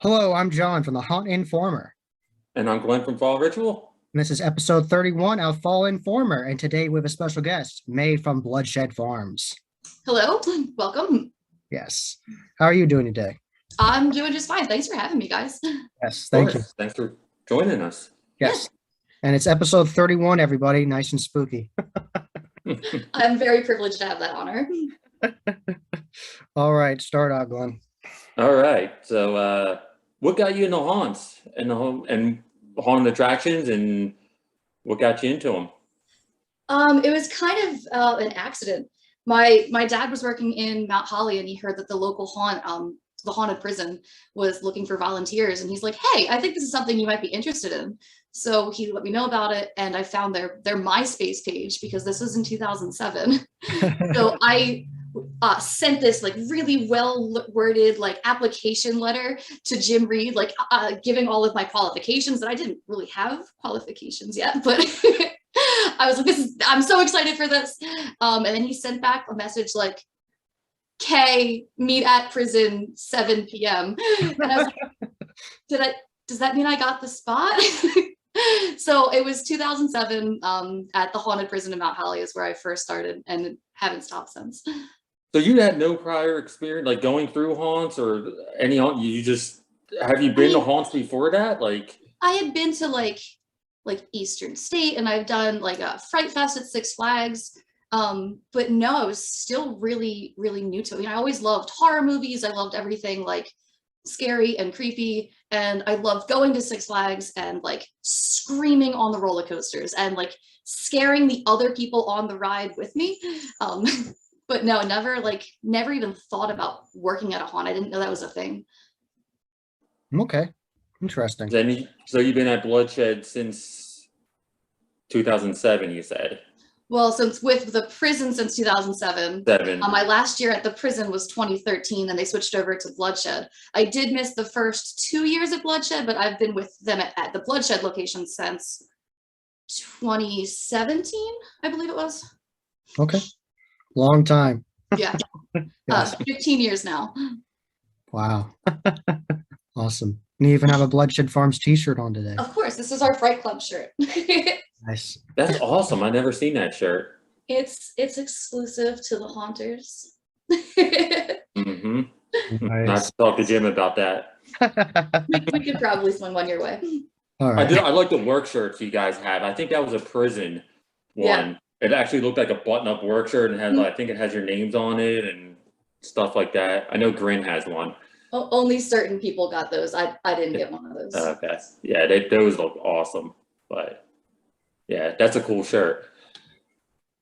Hello, I'm John from the Haunt Informer. And I'm Glenn from Fall Ritual. And this is episode 31 of Fall Informer. And today we have a special guest, May from Bloodshed Farms. Hello, welcome. Yes. How are you doing today? I'm doing just fine. Thanks for having me, guys. Yes, thank you. Thanks for joining us. Yes. And it's episode 31, everybody. Nice and spooky. I'm very privileged to have that honor. All right, start out, Glenn. All right. So what got you into haunts and haunted attractions, and what got you into them? It was kind of an accident. My dad was working in Mount Holly, and he heard that the local the haunted prison was looking for volunteers, and he's like, "Hey, I think this is something you might be interested in." So he let me know about it, and I found their MySpace page because this was in 2007. So I sent this like really well worded like application letter to Jim Reed, like giving all of my qualifications that I didn't really have qualifications yet, but I was like, I'm so excited for this. And then he sent back a message like, "K, meet at prison 7 p.m. And I was like, does that mean I got the spot? So it was 2007 at the haunted prison in Mount Holly is where I first started and haven't stopped since. So you had no prior experience like going through haunts or any haunt? Have you been to haunts before that? Like I had been to like Eastern State, and I've done like a Fright Fest at Six Flags. But no, I was still really, really new to it. I always loved horror movies. I loved everything like scary and creepy. And I loved going to Six Flags and like screaming on the roller coasters and like scaring the other people on the ride with me. But no, never even thought about working at a haunt. I didn't know that was a thing. Okay. Interesting. So you've been at Bloodshed since 2007, you said? Well, since with the prison since 2007. My last year at the prison was 2013, and they switched over to Bloodshed. I did miss the first 2 years at Bloodshed, but I've been with them at the Bloodshed location since 2017, I believe it was. Okay. Long time. Yeah. Yes. 15 years now. Wow. Awesome. And you even have a Bloodshed Farms t-shirt on today. Of course, this is our Fright Club shirt. Nice. That's awesome. I've never seen that shirt. It's exclusive to the haunters. Mm-hmm. Nice. I have to talk to Jim about that. we could probably swing one your way. All right. I like the work shirts you guys have. I think that was a prison one. Yeah. It actually looked like a button-up work shirt and had, I think it has your names on it and stuff like that. I know Grin has one. Only certain people got those. I didn't get one of those. Okay. Yeah, those look awesome. But yeah, that's a cool shirt.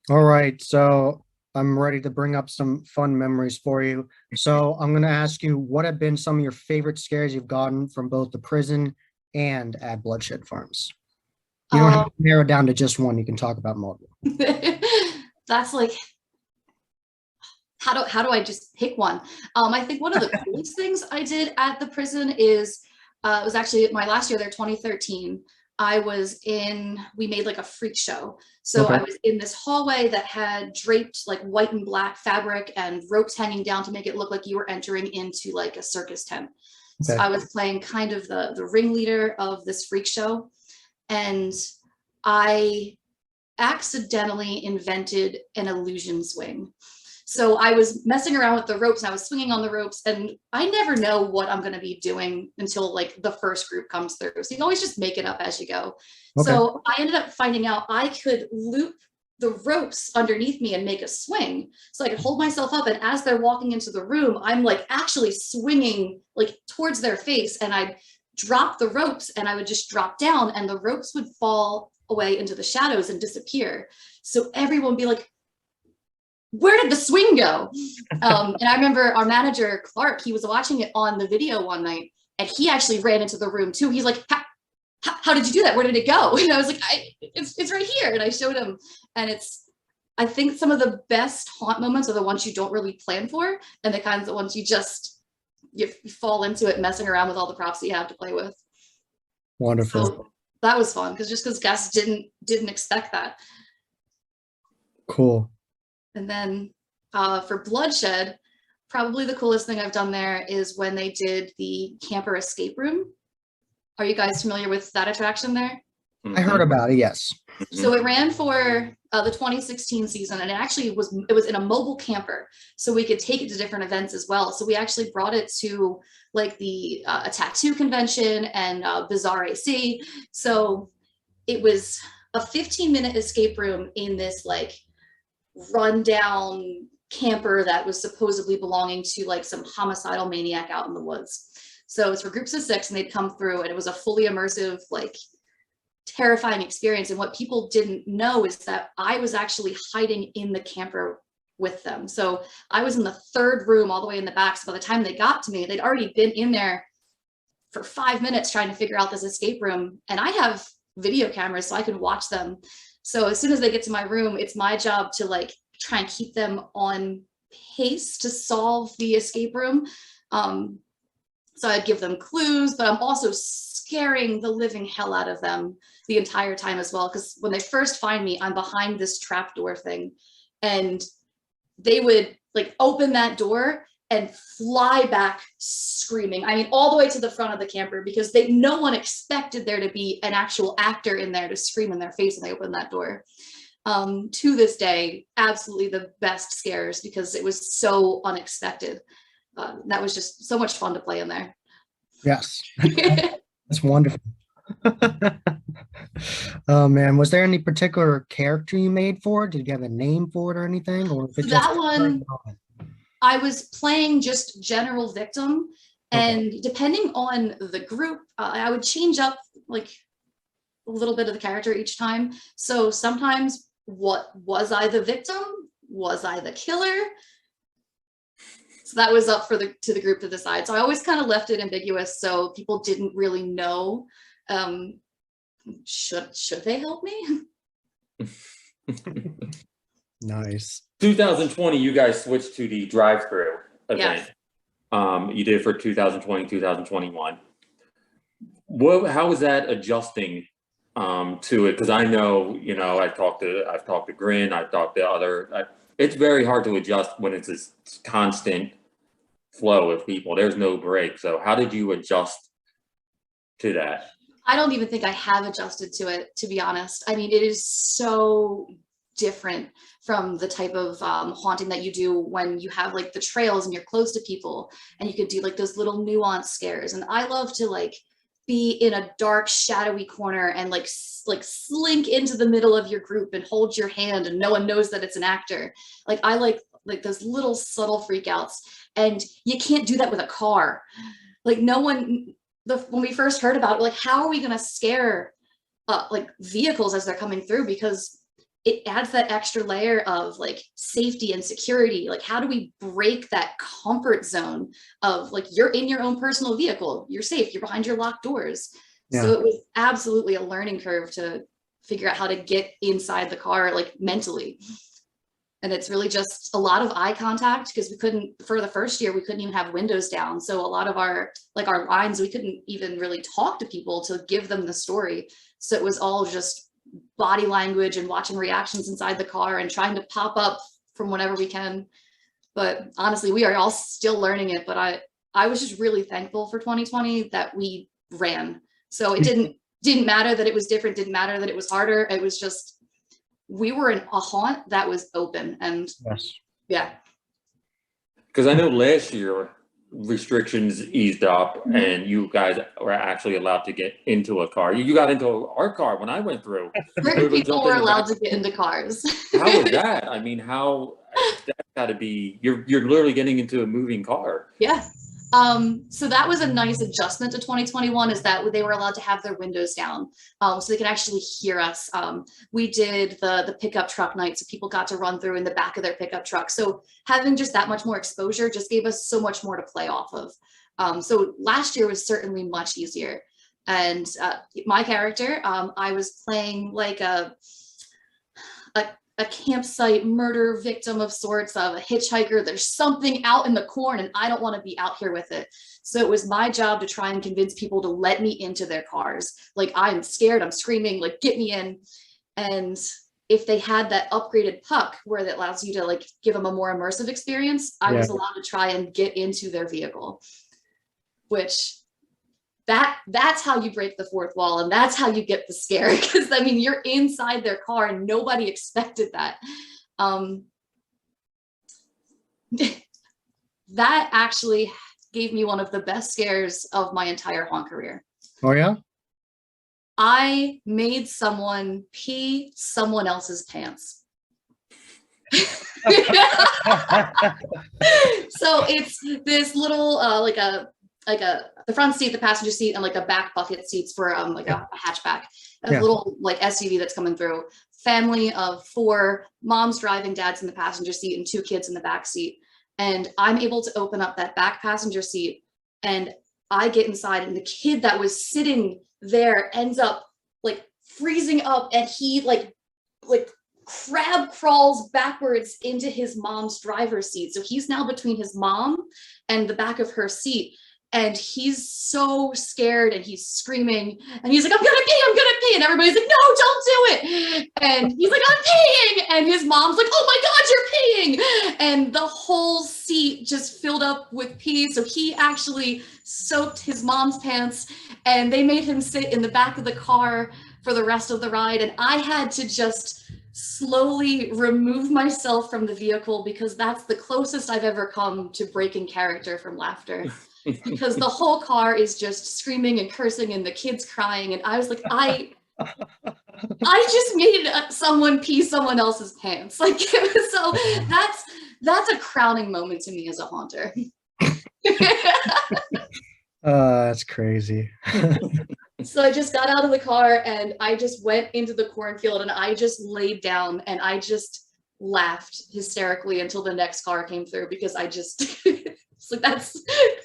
All right. So I'm ready to bring up some fun memories for you. So I'm going to ask you, what have been some of your favorite scares you've gotten from both the prison and at Bloodshed Farms? You don't have to narrow down to just one. You can talk about multiple. That's like, how do I just pick one? I think one of the coolest things I did at the prison is, it was actually my last year there, 2013. We made like a freak show. So okay. I was in this hallway that had draped like white and black fabric and ropes hanging down to make it look like you were entering into like a circus tent. Okay. So I was playing kind of the ringleader of this freak show. And I accidentally invented an illusion swing. So I was messing around with the ropes, and I was swinging on the ropes, and I never know what I'm going to be doing until like the first group comes through. So you always just make it up as you go. Okay. So I ended up finding out I could loop the ropes underneath me and make a swing. So I could hold myself up, and as they're walking into the room, I'm like actually swinging like towards their face, and I'd drop the ropes and I would just drop down, and the ropes would fall away into the shadows and disappear. So everyone would be like, "Where did the swing go?" And I remember our manager, Clark, he was watching it on the video one night, and he actually ran into the room too. He's like, how did you do that? Where did it go? And I was like, it's right here. And I showed him. And I think some of the best haunt moments are the ones you don't really plan for, and the kinds of ones you fall into it, messing around with all the props that you have to play with. Wonderful. So that was fun because guests didn't expect that. Cool. And then for Bloodshed, probably the coolest thing I've done there is when they did the camper escape room. Are you guys familiar with that attraction there? I heard about it, yes. So it ran for the 2016 season, and it was in a mobile camper, so we could take it to different events as well. So we actually brought it to like the a tattoo convention and Bizarre AC. So it was a 15-minute escape room in this like rundown camper that was supposedly belonging to like some homicidal maniac out in the woods. So it's for groups of 6, and they'd come through, and it was a fully immersive, like terrifying experience. And what people didn't know is that I was actually hiding in the camper with them. So I was in the 3rd room all the way in the back. So by the time they got to me, they'd already been in there for 5 minutes trying to figure out this escape room. And I have video cameras so I can watch them. So as soon as they get to my room, it's my job to like try and keep them on pace to solve the escape room. So I'd give them clues, but I'm also scaring the living hell out of them the entire time as well. Because when they first find me, I'm behind this trapdoor thing, and they would like open that door and fly back screaming. I mean, all the way to the front of the camper, because no one expected there to be an actual actor in there to scream in their face when they opened that door. To this day, absolutely the best scares, because it was so unexpected. That was just so much fun to play in there. Yes, that's wonderful. Oh man, was there any particular character you made for it? Did you have a name for it or anything? Or if it That one, I was playing just general victim, and depending on the group, I would change up like a little bit of the character each time. So sometimes, was I the victim? Was I the killer? So that was up to the group to decide. So I always kind of left it ambiguous, so people didn't really know. Should they help me? Nice. 2020, you guys switched to the DriveThru event. Yes. You did it for 2020, 2021. How was that adjusting to it? Because I know, I've talked to Grin, I've talked to other. It's very hard to adjust when it's a constant flow of people. There's no break. So how did you adjust to that? I don't even think I have adjusted to it, to be honest. I mean, it is so different from the type of haunting that you do when you have like the trails and you're close to people, and you could do like those little nuanced scares. And I love to like be in a dark, shadowy corner and like slink into the middle of your group and hold your hand, and no one knows that it's an actor. Like I like those little subtle freakouts, and you can't do that with a car. Like no one, when we first heard about it, like how are we going to scare like vehicles as they're coming through? Because it adds that extra layer of like safety and security. Like how do we break that comfort zone of like you're in your own personal vehicle, you're safe, you're behind your locked doors. Yeah. So it was absolutely a learning curve to figure out how to get inside the car like mentally. And it's really just a lot of eye contact, because for the first year, we couldn't even have windows down. So a lot of our lines, we couldn't even really talk to people to give them the story. So it was all just body language and watching reactions inside the car and trying to pop up from whenever we can. But honestly, we are all still learning it. But I was just really thankful for 2020 that we ran. So it didn't matter that it was different, didn't matter that it was harder. It was just, we were in a haunt that was open. And Yes. Yeah. Because I know last year restrictions eased up and you guys were actually allowed to get into a car. You got into our car when I went through. Certain people were allowed to get into cars. How was that? I mean, that got to be, you're literally getting into a moving car. Yeah. So that was a nice adjustment to 2021, is that they were allowed to have their windows down, so they could actually hear us. We did the pickup truck night, so people got to run through in the back of their pickup truck. So having just that much more exposure just gave us so much more to play off of. So last year was certainly much easier. And my character, I was playing like a campsite murder victim of sorts, of a hitchhiker. There's something out in the corn and I don't want to be out here with it. So it was my job to try and convince people to let me into their cars. Like, I'm scared, I'm screaming, like, get me in. And if they had that upgraded puck where that allows you to like give them a more immersive experience, I was allowed to try and get into their vehicle, which that's how you break the fourth wall, and that's how you get the scare, because I mean you're inside their car and nobody expected that. That actually gave me one of the best scares of my entire haunt career. Oh yeah? I made someone pee someone else's pants. So it's this little the front seat, the passenger seat, and like a back bucket seats for like a hatchback, a little like SUV that's coming through. Family of 4, mom's driving, dad's in the passenger seat, and 2 kids in the back seat. And I'm able to open up that back passenger seat, and I get inside, and the kid that was sitting there ends up like freezing up, and he like crab crawls backwards into his mom's driver's seat. So he's now between his mom and the back of her seat. And he's so scared, and he's screaming, and he's like, I'm gonna pee. And everybody's like, no, don't do it. And he's like, I'm peeing. And his mom's like, oh my God, you're peeing. And the whole seat just filled up with pee. So he actually soaked his mom's pants, and they made him sit in the back of the car for the rest of the ride. And I had to just slowly remove myself from the vehicle, because that's the closest I've ever come to breaking character from laughter. Because the whole car is just screaming and cursing, and the kids crying, and I was like, I just made someone pee someone else's pants. Like, so that's a crowning moment to me as a haunter. That's crazy. So I just got out of the car, and I just went into the cornfield, and I just laid down, and I just laughed hysterically until the next car came through, because I just it's like, that's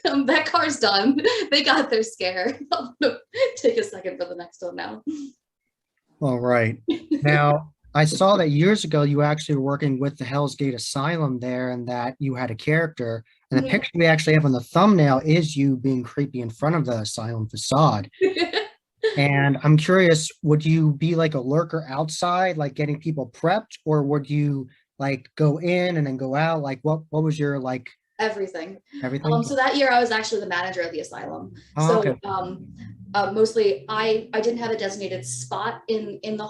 that car's done. They got their scare. I'm gonna take a second for the next one now. All right. Now, I saw that years ago you actually were working with the Hell's Gate Asylum there, and that you had a character. And the picture we actually have on the thumbnail is you being creepy in front of the asylum facade. And I'm curious, would you be like a lurker outside, like getting people prepped, or would you like go in and then go out? Like what was your like Everything. everything? So that year I was actually the manager of the asylum. Oh, So okay. mostly I didn't have a designated spot in the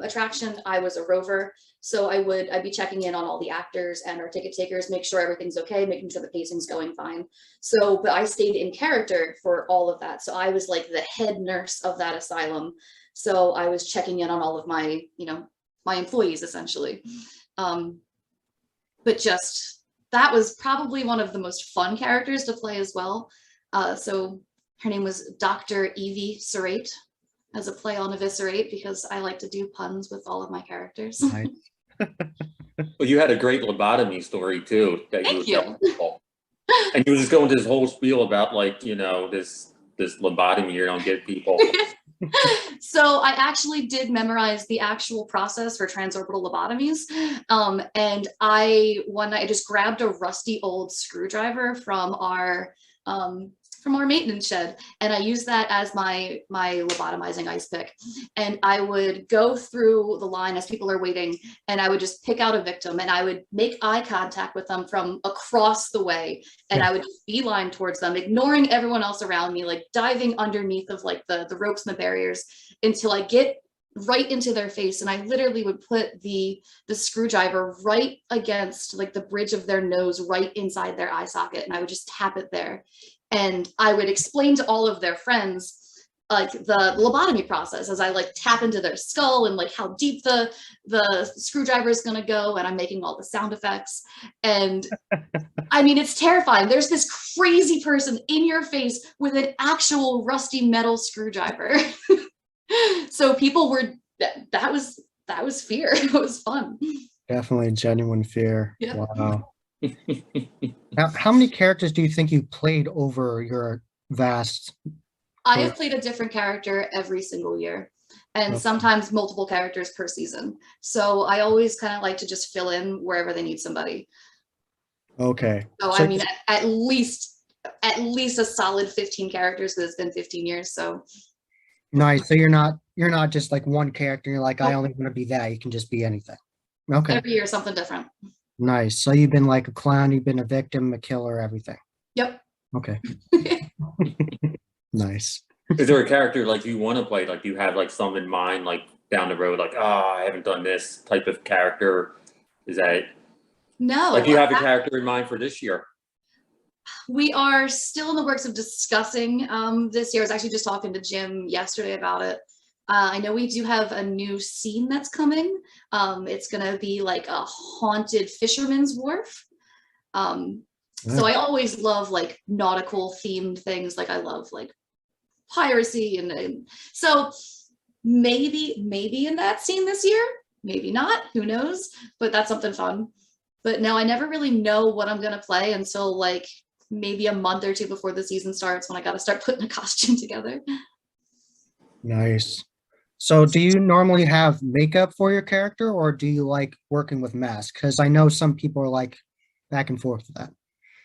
attraction. I was a rover. So I'd be checking in on all the actors and our ticket takers, make sure everything's okay, making sure the pacing's going fine. So, but I stayed in character for all of that. So I was like the head nurse of that asylum. So I was checking in on all of my, my employees essentially. But just, that was probably one of the most fun characters to play as well. So her name was Dr. Evie Serrate, as a play on eviscerate, because I like to do puns with all of my characters. Nice. Well, you had a great lobotomy story too that Thank you were telling people. And you were just going to this whole spiel about like, this lobotomy you don't get people. So I actually did memorize the actual process for transorbital lobotomies. And one night I just grabbed a rusty old screwdriver from our maintenance shed, and I used that as my lobotomizing ice pick. And I would go through the line as people are waiting, and I would just pick out a victim, and I would make eye contact with them from across the way, and I would just beeline towards them, ignoring everyone else around me, like diving underneath of like the ropes and the barriers until I get right into their face. And I literally would put the screwdriver right against like the bridge of their nose, right inside their eye socket, and I would just tap it there. And I would explain to all of their friends like the lobotomy process as I like tap into their skull, and like how deep the screwdriver is going to go, and I'm making all the sound effects. And I mean, it's terrifying. There's this crazy person in your face with an actual rusty metal screwdriver. So people were, that was fear. It was fun. Definitely genuine fear. Yeah. Wow. Now, how many characters do you think you played over your vast? I have played a different character every single year, and sometimes multiple characters per season. So I always kind of like to just fill in wherever they need somebody. Okay. So I mean, at least a solid 15 characters, because it's been 15 years. So nice. So you're you're not just like one character. You're like, I Nope. only want to be that. You can just be anything. Okay, Every year something different. nice. So you've been like a clown, you've been a victim, a killer, everything. Yep. Okay, nice. Is there a character like you want to play? Like, do you have like some in mind, like down the road, like, I haven't done this type of character? Is that No, like, do you have a character in mind for this year? we are still in the works of discussing this year. I was actually just talking to Jim yesterday about it. I know we do have a new scene that's coming. It's gonna be like a haunted fisherman's wharf. So I always love like nautical themed things. Like I love like piracy and so maybe in that scene this year, maybe not, who knows, but that's something fun. But no, I never really know what I'm gonna play until like maybe a month or two before the season starts, when I gotta start putting a costume together. Nice. So do you normally have makeup for your character, or do you like working with masks? Because I know some people are like back and forth with that.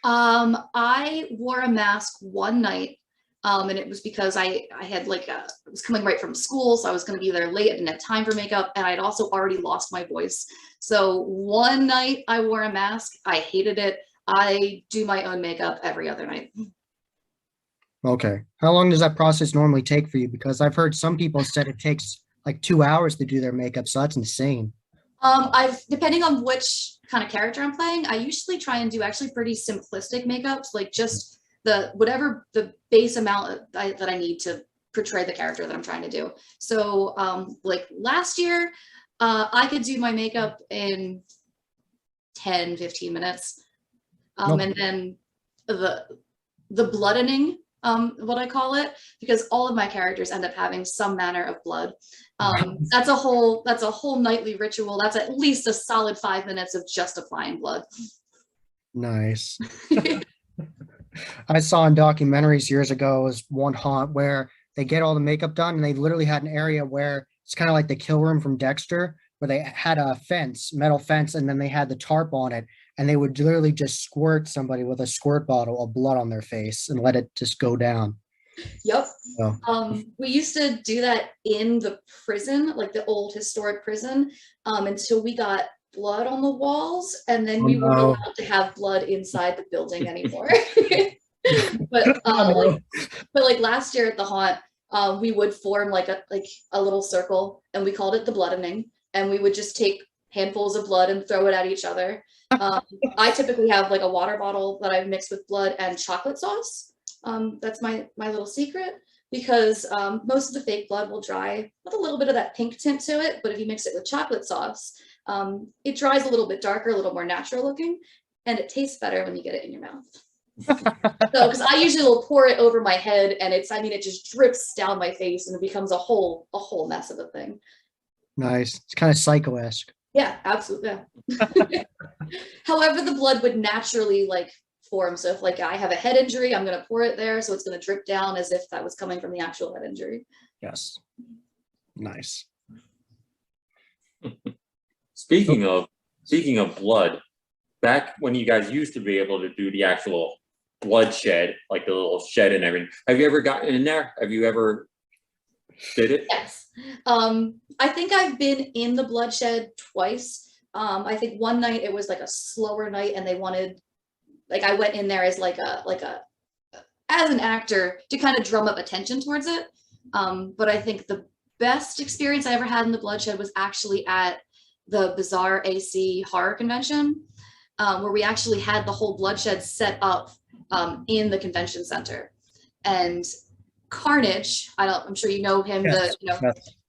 I wore a mask one night, and it was because I had like I was coming right from school, so I was going to be there late. I didn't have time for makeup, and I'd also already lost my voice. So one night I wore a mask. I hated it. I do my own makeup every other night. Okay. How long does that process normally take for you? Because I've heard some people said it takes like 2 hours to do their makeup, so that's insane. Depending on which kind of character I'm playing, I usually try and do actually pretty simplistic makeups, like just whatever the base amount that I need to portray the character that I'm trying to do. So like last year, I could do my makeup in 10-15 minutes. And then the bloodening, what I call it, because all of my characters end up having some manner of blood. That's a whole nightly ritual. That's at least a solid 5 minutes of just applying blood. Nice. I saw in documentaries years ago was one haunt where they get all the makeup done and they literally had an area where it's kind of like the kill room from Dexter, where they had a fence, metal fence, and then they had the tarp on it, and they would literally just squirt somebody with a squirt bottle of blood on their face and let it just go down. Yep. So, We used to do that in the prison, like the old historic prison, until we got blood on the walls, and then we weren't allowed to have blood inside the building anymore. But like last year at the haunt, we would form like a little circle, and we called it the bloodening, and we would just take handfuls of blood and throw it at each other. I typically have like a water bottle that I've mixed with blood and chocolate sauce. That's my little secret, because most of the fake blood will dry with a little bit of that pink tint to it, but if you mix it with chocolate sauce, it dries a little bit darker, a little more natural looking, and it tastes better when you get it in your mouth. So, because I usually will pour it over my head, and it just drips down my face, and it becomes a whole mess of a thing. nice. It's kind of psycho-esque. Yeah, absolutely. Yeah. However, the blood would naturally like form. So if like I have a head injury, I'm going to pour it there, so it's going to drip down as if that was coming from the actual head injury. Yes. Nice. Speaking of blood, back when you guys used to be able to do the actual bloodshed, like the little shed and everything, have you ever gotten in there? Have you ever did it? Yes. I think I've been in the bloodshed twice. I think one night it was like a slower night, and they wanted, like, I went in there as as an actor to kind of drum up attention towards it. But I think the best experience I ever had in the bloodshed was actually at the Bizarre AC horror convention, where we actually had the whole bloodshed set up in the convention center. And Carnage, I'm sure you know him, Yes.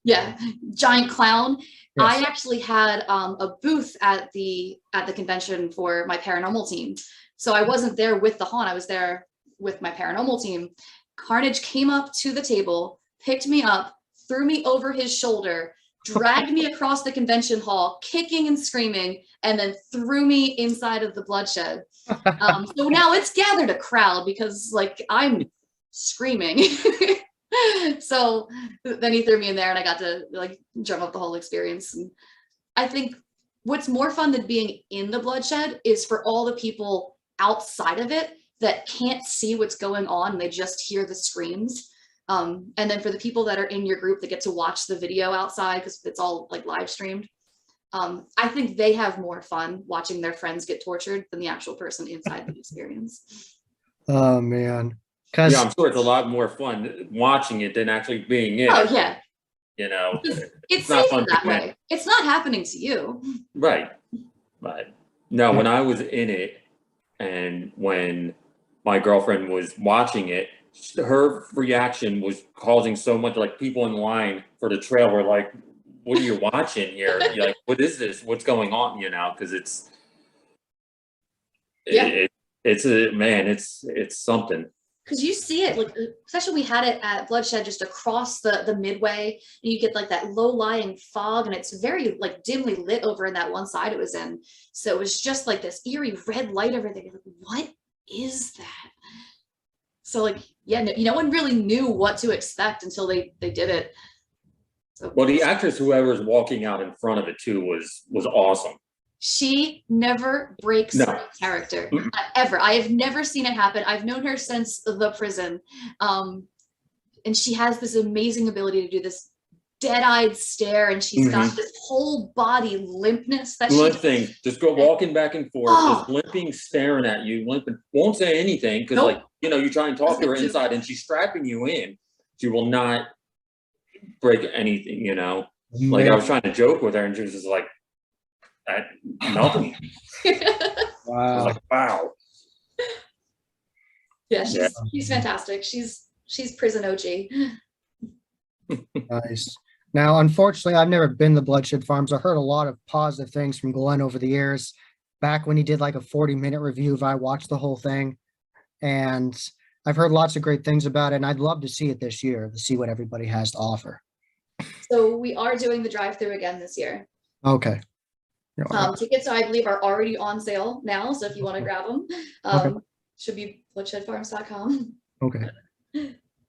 Yeah, giant clown. Yes. I actually had a booth at the convention for my paranormal team. So I wasn't there with the haunt, I was there with my paranormal team. Carnage came up to the table, picked me up, threw me over his shoulder, dragged me across the convention hall, kicking and screaming, and then threw me inside of the bloodshed. So now it's gathered a crowd because like I'm screaming. So then he threw me in there, and I got to like drum up the whole experience. And I think what's more fun than being in the bloodshed is for all the people outside of it that can't see what's going on, and they just hear the screams. And then for the people that are in your group that get to watch the video outside, because it's all like live streamed, I think they have more fun watching their friends get tortured than the actual person inside the experience. Oh man. Cause Yeah, I'm sure it's a lot more fun watching it than actually being in Oh it. yeah, You know, it's not safer fun that being in way. it. It's not happening to you. Right. But no, when I was in it and when my girlfriend was watching it, her reaction was causing so much, like people in line for the trail were like, what are you watching here? You're like, what is this? What's going on? You know, because Yeah. it's a man, it's something. Because you see it, like, especially we had it at Bloodshed just across the midway, and you get like that low-lying fog, and it's very like dimly lit over in that one side it was in. So it was just like this eerie red light over there. You're like, what is that? So like, yeah, no one really knew what to expect until they did it. So Well, the actress, whoever's walking out in front of it too, was awesome. she never breaks No. character ever. I have never seen it happen. I've known her since the prison. And she has this amazing ability to do this dead-eyed stare, and she's got this whole body limpness that One thing, just go walking back and forth, just Oh. limping, staring at you, limping, won't say anything because, Nope. like, you know, you try and talk to her inside, and she's strapping you in. She will not break anything, you know. Like I was trying to joke with her, and she was just like, nothing. I was wow. like, wow. Yeah, she's fantastic. She's prison OG. Nice. Now, unfortunately, I've never been to Bloodshed Farms. I heard a lot of positive things from Glenn over the years. Back when he did like a 40-minute review, if I watched the whole thing, and I've heard lots of great things about it, and I'd love to see it this year to see what everybody has to offer. So we are doing the drive-through again this year. Okay. Tickets, I believe, are already on sale now. So if you want to grab them, Okay. should be bloodshedfarms.com. Okay.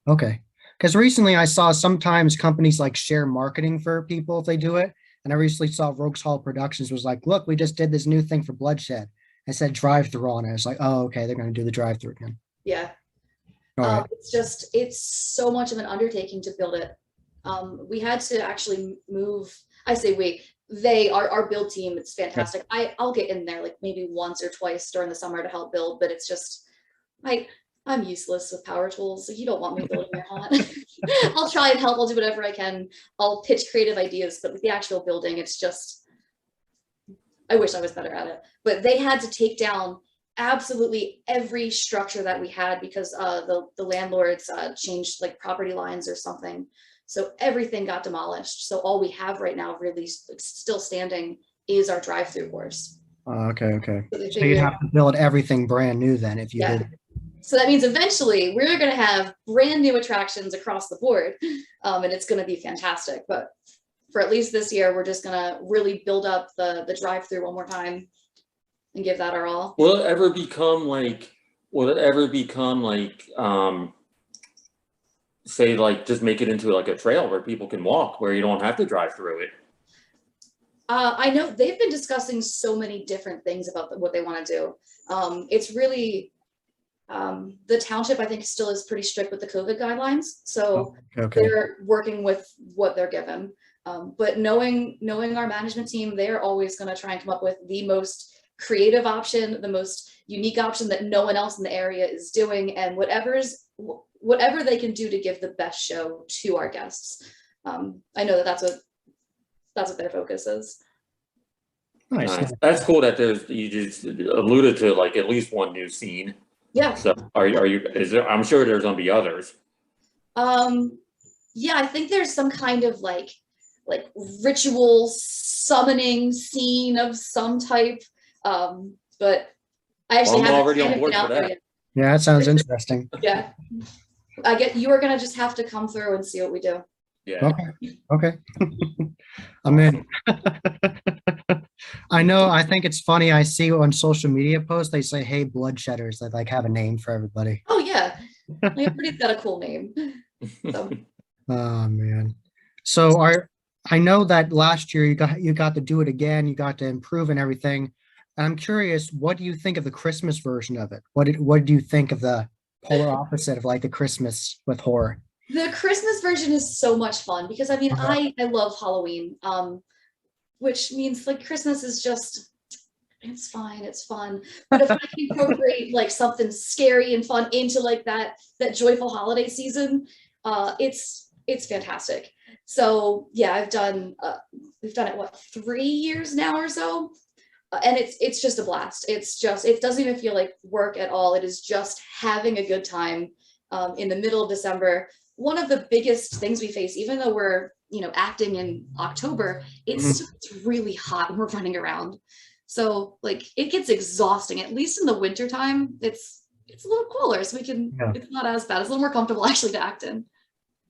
Okay. Because recently I saw sometimes companies like share marketing for people if they do it. And I recently saw Rogues Hall Productions was like, look, we just did this new thing for Bloodshed. I said drive-through on it. It's like, oh, okay, they're going to do the drive-through again. Yeah. All right. It's so much of an undertaking to build it. We had to actually move. I say our build team, it's fantastic. I'll get in there like maybe once or twice during the summer to help build, but it's just like, I'm useless with power tools. So you don't want me building your haunt. I'll try and help. I'll do whatever I can. I'll pitch creative ideas, but with the actual building, it's just, I wish I was better at it. But they had to take down absolutely every structure that we had because the landlords changed like property lines or something. So everything got demolished. So all we have right now really still standing is our drive-through course. Okay. So you'd have to build everything brand new then if you Yeah. did. So that means eventually we're going to have brand new attractions across the board, and it's going to be fantastic. But for at least this year, we're just going to really build up the drive-through one more time and give that our all. Will it ever become like, say like just make it into like a trail where people can walk, where you don't have to drive through it? I know they've been discussing so many different things about what they want to do. It's really, the township, I think, still is pretty strict with the COVID guidelines. So they're working with what they're given. But knowing our management team, they're always going to try and come up with the most creative option, the most unique option that no one else in the area is doing, and whatever they can do to give the best show to our guests. I know that's what their focus is. Nice. That's cool that you just alluded to like at least one new scene. Yeah. So I'm sure there's gonna be others. Yeah, I think there's some kind of like ritual summoning scene of some type. But I actually I'm already on haven't board been for out there that. yet. Yeah, that sounds interesting. Yeah. You are gonna just have to come through and see what we do. Yeah. Okay. I'm in. I think it's funny. I see on social media posts, they say, hey, Bloodshedders, they like have a name for everybody. Oh yeah. Everybody's got a cool name. So. Oh man. So I know that last year you got to do it again, you got to improve and everything. I'm curious, what do you think of the Christmas version of it? What do you think of the polar opposite of like the Christmas with horror? The Christmas version is so much fun because I mean, Uh-huh. I love Halloween, which means like Christmas is just, it's fine, it's fun. But if I can incorporate like something scary and fun into like that joyful holiday season, it's fantastic. So yeah, we've done it what 3 years now or so, and it's just a blast. It doesn't even feel like work at all. It is just having a good time in the middle of December. One of the biggest things we face, even though we're acting in October, Mhm. it's really hot when we're running around. So like it gets exhausting. At least in the winter time, it's a little cooler, so we can. Yeah. It's not as bad. It's a little more comfortable actually to act in.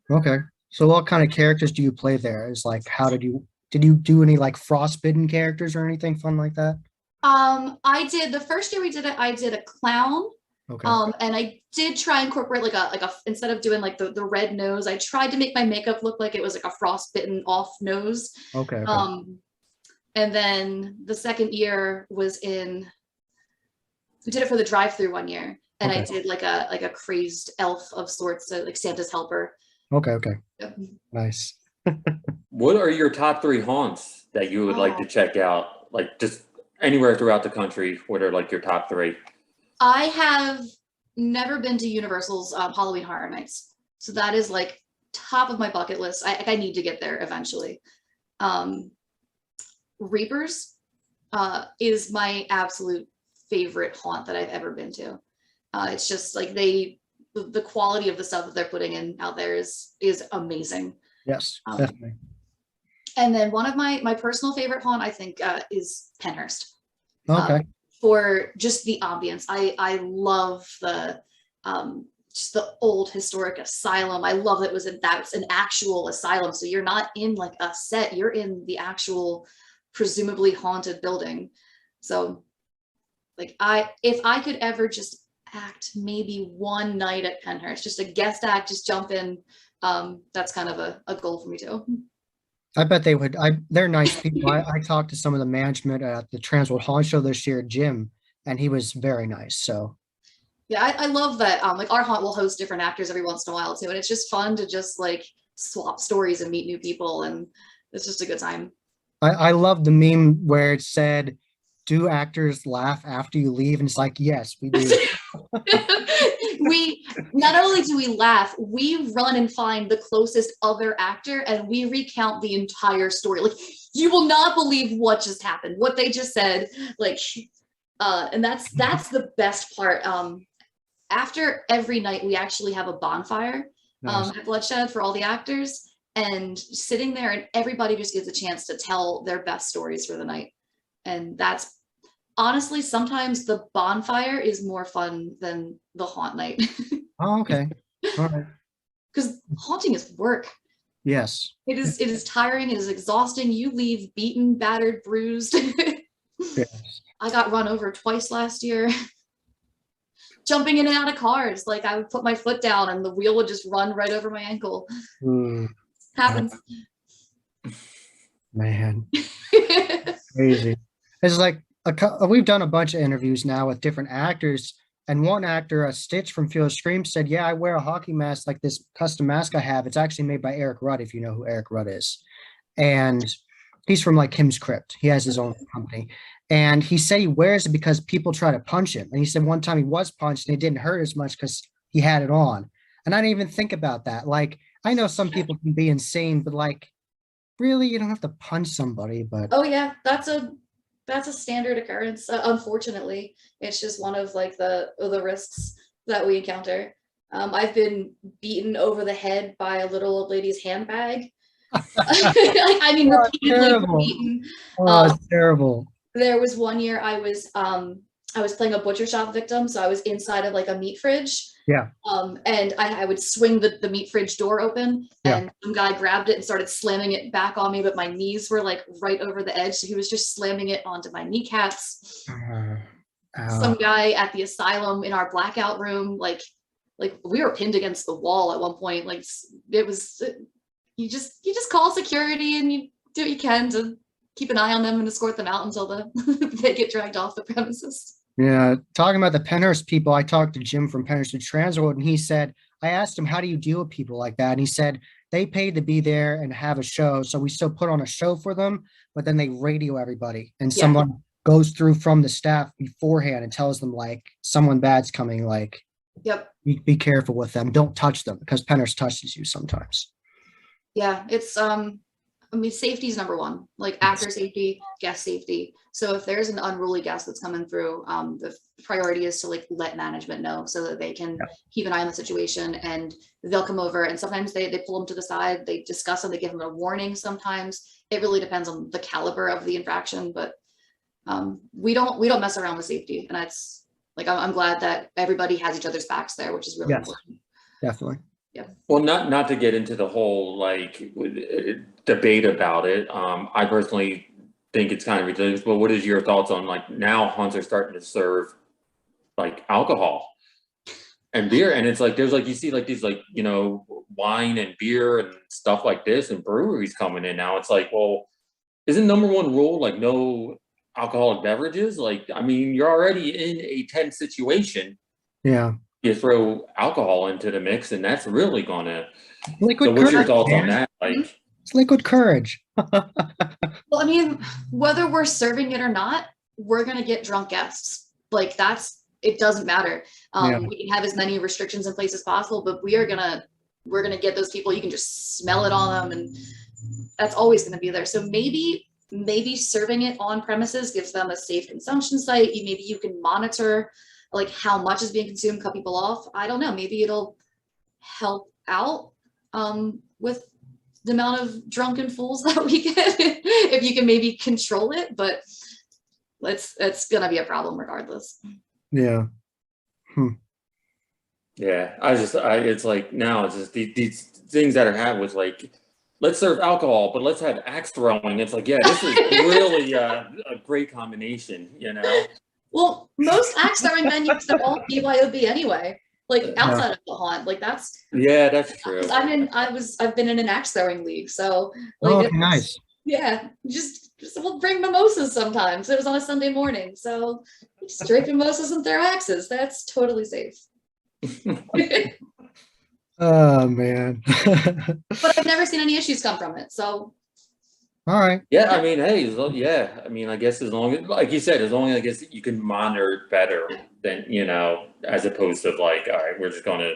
Okay. So what kind of characters do you play there? Is like, did you do any like frostbitten characters or anything fun like that? I did the first year we did it. I did a clown. Okay. And I did try and incorporate like a instead of doing like the red nose, I tried to make my makeup look like it was like a frostbitten off nose. Okay. Okay. And then the second year was we did it for the drive-through one year, and I Okay. did like a crazed elf of sorts, so like Santa's helper. Okay. Okay. Yep. Nice. What are your top 3 haunts that you would like to check out? Like just anywhere throughout the country, what are like your top 3? I have never been to Universal's Halloween Horror Nights, so that is like top of my bucket list. I need to get there eventually. Reapers is my absolute favorite haunt that I've ever been to. It's just like the quality of the stuff that they're putting in out there is amazing. Yes, definitely. And then one of my personal favorite haunt, I think, is Penhurst. Okay. For just the ambience. I love the just the old historic asylum. I love that that's an actual asylum. So you're not in like a set, you're in the actual presumably haunted building. So like if I could ever just act maybe one night at Penhurst, just a guest act, just jump in. That's kind of a goal for me too. I bet they would. They're nice people. I talked to some of the management at the Transworld Haunt Show this year, Jim, and he was very nice. So Yeah, I love that. Like our haunt will host different actors every once in a while too, and it's just fun to just like swap stories and meet new people, and it's just a good time. I love the meme where it said, "Do actors laugh after you leave?" And it's like, yes, we do. We not only do we laugh, we run and find the closest other actor, and we recount the entire story. Like you will not believe what just happened, what they just said. Like, and that's the best part. After every night, we actually have a bonfire Nice. at Bloodshed for all the actors, and sitting there, and everybody just gets a chance to tell their best stories for the night. And that's honestly, sometimes the bonfire is more fun than the haunt night. Oh, okay. All right. Because haunting is work. Yes. It is tiring, it is exhausting. You leave beaten, battered, bruised. Yes. I got run over twice last year. Jumping in and out of cars. Like I would put my foot down and the wheel would just run right over my ankle. Mm, Happens. man, crazy. It's like we've done a bunch of interviews now with different actors, and one actor, Stitch from Field of Scream, said, "Yeah, I wear a hockey mask like this custom mask I have. It's actually made by Eric Rudd, if you know who Eric Rudd is, and he's from like Kim's Crypt. He has his own company." And he said he wears it because people try to punch him. And he said one time he was punched and it didn't hurt as much because he had it on. And I didn't even think about that. Like, I know some people can be insane, but like, really, you don't have to punch somebody. But Oh yeah, that's a standard occurrence. Unfortunately, it's just one of like the risks that we encounter. I've been beaten over the head by a little old lady's handbag. I mean, oh, repeatedly terrible. beaten. Oh, it's terrible. There was one year I was playing a butcher shop victim, so I was inside of like a meat fridge. Yeah. And I would swing the meat fridge door open, Yeah. and some guy grabbed it and started slamming it back on me, but my knees were like right over the edge, so he was just slamming it onto my kneecaps. Some guy at the asylum in our blackout room, like we were pinned against the wall at one point. Like it was, you just call security and you do what you can to keep an eye on them and escort them out until they get dragged off the premises. Yeah, talking about the Penhurst people, I talked to Jim from Penhurst to Transworld, and he said, I asked him, how do you deal with people like that? And he said, they paid to be there and have a show. So we still put on a show for them, but then they radio everybody and Yeah. someone goes through from the staff beforehand and tells them like someone bad's coming, like Yep. be careful with them. Don't touch them because Penners touches you sometimes. Yeah, it's I mean, safety is number one, like actor safety, guest safety. So if there's an unruly guest that's coming through, the priority is to like let management know so that they can keep an eye on the situation, and they'll come over, and sometimes they pull them to the side, they discuss them, they give them a warning. Sometimes it really depends on the caliber of the infraction, but we don't mess around with safety, and that's like I'm glad that everybody has each other's backs there, which is really important. Definitely. Well, not to get into the whole like debate about it. I personally think it's kind of ridiculous, but what is your thoughts on like now hunts are starting to serve like alcohol and beer, and it's like there's like you see like these like wine and beer and stuff like this and breweries coming in now. It's like, well, isn't number one rule like no alcoholic beverages? Like, I mean, you're already in a tense situation. Yeah. You throw alcohol into the mix, and that's really gonna. Liquid So, what's your courage, thoughts man. on that? Like, It's liquid courage. Well, I mean, whether we're serving it or not, we're gonna get drunk guests. Like it doesn't matter. We can have as many restrictions in place as possible, but we're gonna get those people. You can just smell it on them, and that's always gonna be there. So maybe serving it on premises gives them a safe consumption site. Maybe you can monitor like how much is being consumed, cut people off. I don't know. Maybe it'll help out with the amount of drunken fools that we get if you can maybe control it, but it's gonna be a problem regardless. Yeah. yeah, it's like now it's just these things that are happening with like, let's serve alcohol, but let's have axe throwing. It's like, yeah, this is really a great combination, Well, most axe throwing venues are all BYOB anyway. Like outside of the haunt, like that's true. I've been in an axe throwing league, so like Oh, nice. Yeah, just we'll bring mimosas sometimes. It was on a Sunday morning, so just drink mimosas and throw axes. That's totally safe. Oh man. But I've never seen any issues come from it. So All right. Yeah, I mean, hey, I mean, I guess as long as, like you said, as long as I guess you can monitor it better than, as opposed to like, all right, we're just gonna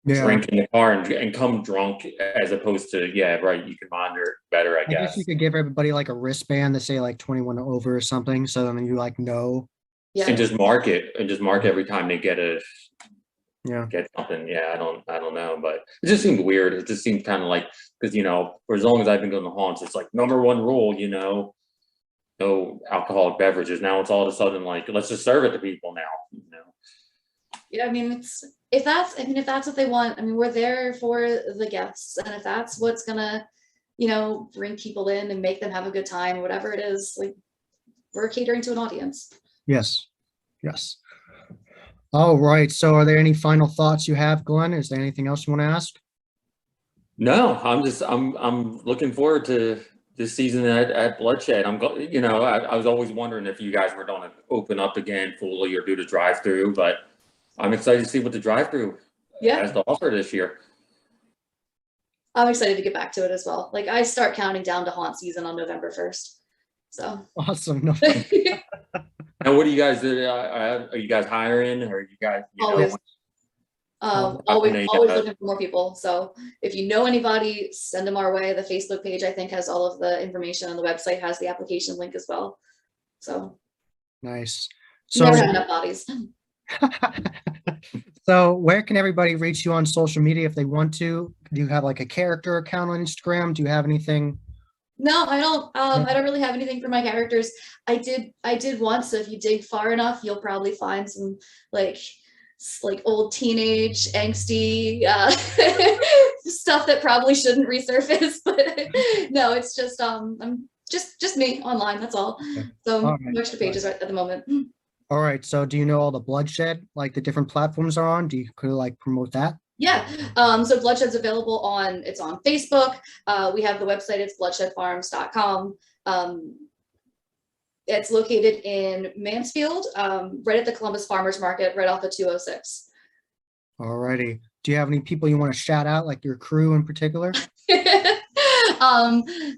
drink in the car and come drunk, as opposed to, yeah, right, you can monitor it better, I I guess you could give everybody like a wristband to say like 21 over or something, so then you like know. yeah, And just mark every time they get get something. Yeah, I don't know, but it just seemed weird. It just seemed kind of like, because for as long as I've been going to haunts, it's like number one rule, no alcoholic beverages. Now it's all of a sudden like, let's just serve it to people now. Yeah, I mean, if that's what they want, I mean, we're there for the guests, and if that's what's gonna, bring people in and make them have a good time, whatever it is, like we're catering to an audience. Yes. All right. So are there any final thoughts you have, Glenn? Is there anything else you want to ask? No, I'm looking forward to this season at Bloodshed. I was always wondering if you guys were going to open up again fully or do the DriveThru, but I'm excited to see what the DriveThru has to offer this year. I'm excited to get back to it as well. Like I start counting down to haunt season on November 1st. So awesome. No. And what do you guys do? Are you guys hiring, or you guys? Always looking for more people. So if you know anybody, send them our way. The Facebook page, I think, has all of the information, and the website has the application link as well. So nice. So never have enough bodies. So where can everybody reach you on social media if they want to? Do you have like a character account on Instagram? Do you have anything? No, I don't. I don't really have anything for my characters. I did once. So if you dig far enough, you'll probably find some like old teenage angsty stuff that probably shouldn't resurface. But no, it's just I'm just me online. That's all. So no extra pages right at the moment. All right. So do you know all the Bloodshed, like the different platforms are on? Could you like promote that? Yeah. So Bloodshed's available on Facebook. We have the website, it's bloodshedfarms.com. It's located in Mansfield, right at the Columbus Farmers Market, right off the 206. Alrighty. Do you have any people you want to shout out, like your crew in particular?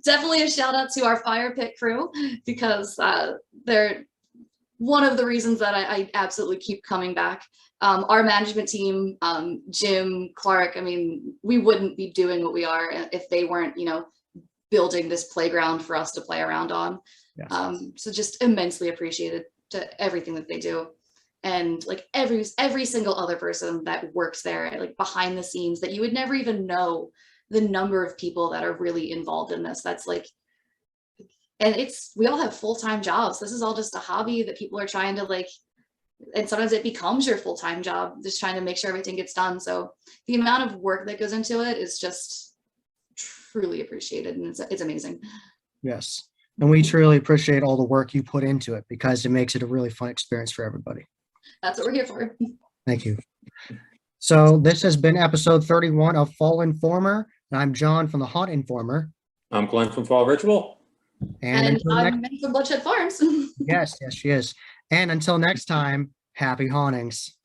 Definitely a shout out to our fire pit crew because they're one of the reasons that I absolutely keep coming back. Our management team, Jim, Clark, I mean, we wouldn't be doing what we are if they weren't, you know, building this playground for us to play around on. Yes. So just immensely appreciated to everything that they do. And like every single other person that works there, like behind the scenes, that you would never even know the number of people that are really involved in this. That's like, and we all have full-time jobs. This is all just a hobby that people are trying to like, and sometimes it becomes your full-time job, just trying to make sure everything gets done. So the amount of work that goes into it is just truly appreciated, and it's amazing. Yes. And we truly appreciate all the work you put into it because it makes it a really fun experience for everybody. That's what we're here for. Thank you. So this has been episode 31 of Fall Informer. And I'm John from the Haunt Informer. I'm Glenn from Fall Ritual. And And until I'm Meg from Bloodshed Farms. yes, she is. And until next time, happy hauntings.